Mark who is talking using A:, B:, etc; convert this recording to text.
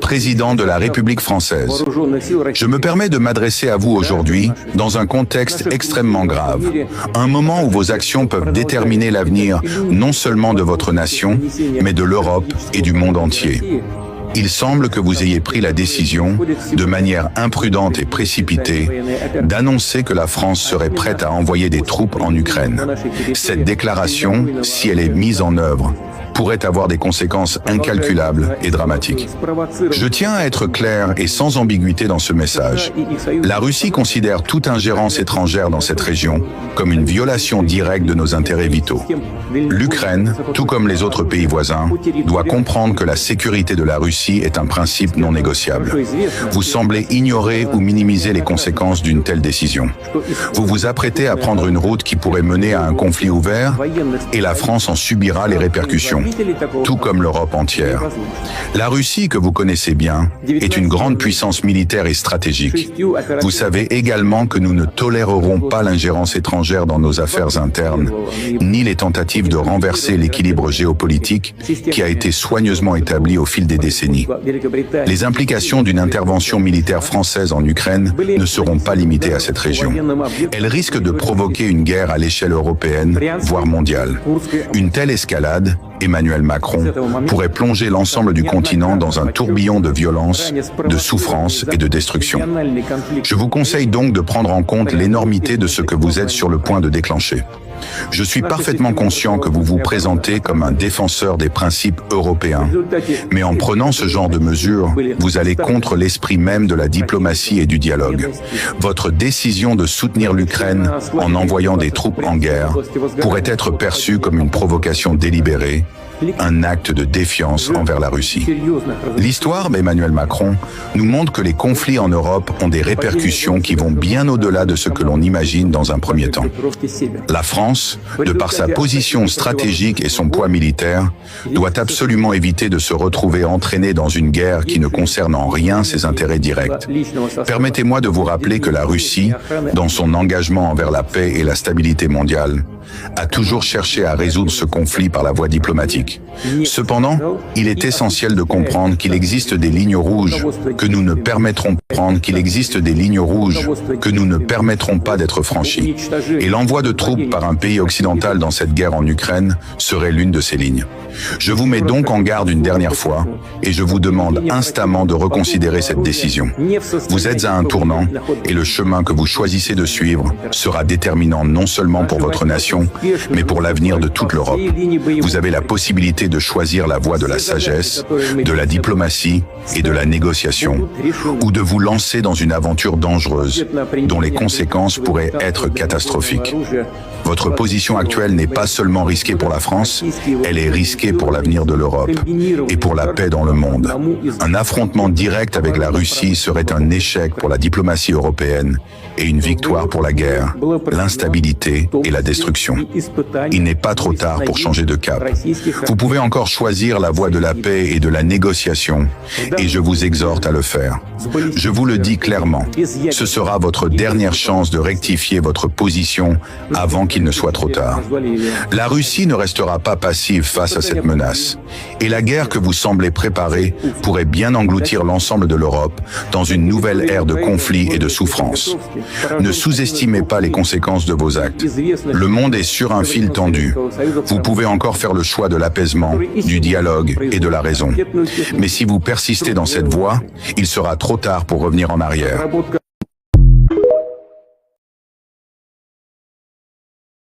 A: président de la République française. Je me permets de m'adresser à vous aujourd'hui dans un contexte extrêmement grave, un moment où vos actions peuvent déterminer l'avenir non seulement de votre nation, mais de l'Europe et du monde entier. Il semble que vous ayez pris la décision, de manière imprudente et précipitée, d'annoncer que la France serait prête à envoyer des troupes en Ukraine. Cette déclaration, si elle est mise en œuvre, pourrait avoir des conséquences incalculables et dramatiques. Je tiens à être clair et sans ambiguïté dans ce message. La Russie considère toute ingérence étrangère dans cette région comme une violation directe de nos intérêts vitaux. L'Ukraine, tout comme les autres pays voisins, doit comprendre que la sécurité de la Russie est un principe non négociable. Vous semblez ignorer ou minimiser les conséquences d'une telle décision. Vous vous apprêtez à prendre une route qui pourrait mener à un conflit ouvert et la France en subira les répercussions, tout comme l'Europe entière. La Russie, que vous connaissez bien, est une grande puissance militaire et stratégique. Vous savez également que nous ne tolérerons pas l'ingérence étrangère dans nos affaires internes, ni les tentatives de renverser l'équilibre géopolitique qui a été soigneusement établi au fil des décennies. Les implications d'une intervention militaire française en Ukraine ne seront pas limitées à cette région. Elles risquent de provoquer une guerre à l'échelle européenne, voire mondiale. Une telle escalade, Emmanuel Macron, pourrait plonger l'ensemble du continent dans un tourbillon de violence, de souffrance et de destruction. Je vous conseille donc de prendre en compte l'énormité de ce que vous êtes sur le point de déclencher. Je suis parfaitement conscient que vous vous présentez comme un défenseur des principes européens. Mais en prenant ce genre de mesures, vous allez contre l'esprit même de la diplomatie et du dialogue. Votre décision de soutenir l'Ukraine en envoyant des troupes en guerre pourrait être perçue comme une provocation délibérée, un acte de défiance envers la Russie. L'histoire d'Emmanuel Macron nous montre que les conflits en Europe ont des répercussions qui vont bien au-delà de ce que l'on imagine dans un premier temps. La France, de par sa position stratégique et son poids militaire, doit absolument éviter de se retrouver entraînée dans une guerre qui ne concerne en rien ses intérêts directs. Permettez-moi de vous rappeler que la Russie, dans son engagement envers la paix et la stabilité mondiale, a toujours cherché à résoudre ce conflit par la voie diplomatique. Cependant, il est essentiel de comprendre qu'il existe des lignes rouges que nous ne permettrons pas d'être franchies. Et l'envoi de troupes par un pays occidental dans cette guerre en Ukraine serait l'une de ces lignes. Je vous mets donc en garde une dernière fois et je vous demande instamment de reconsidérer cette décision. Vous êtes à un tournant et le chemin que vous choisissez de suivre sera déterminant non seulement pour votre nation, mais pour l'avenir de toute l'Europe. Vous avez la possibilité de choisir la voie de la sagesse, de la diplomatie et de la négociation, ou de vous lancer dans une aventure dangereuse dont les conséquences pourraient être catastrophiques. Votre position actuelle n'est pas seulement risquée pour la France, elle est risquée pour l'avenir de l'Europe et pour la paix dans le monde. Un affrontement direct avec la Russie serait un échec pour la diplomatie européenne et une victoire pour la guerre, l'instabilité et la destruction. Il n'est pas trop tard pour changer de cap. Vous pouvez encore choisir la voie de la paix et de la négociation, et je vous exhorte à le faire. Je vous le dis clairement, ce sera votre dernière chance de rectifier votre position avant qu'il ne soit trop tard. La Russie ne restera pas passive face à cette menace, et la guerre que vous semblez préparer pourrait bien engloutir l'ensemble de l'Europe dans une nouvelle ère de conflits et de souffrance. Ne sous-estimez pas les conséquences de vos actes. Le monde est sur un fil tendu. Vous pouvez encore faire le choix de l'apaisement, du dialogue et de la raison. Mais si vous persistez dans cette voie, il sera trop tard pour revenir en arrière.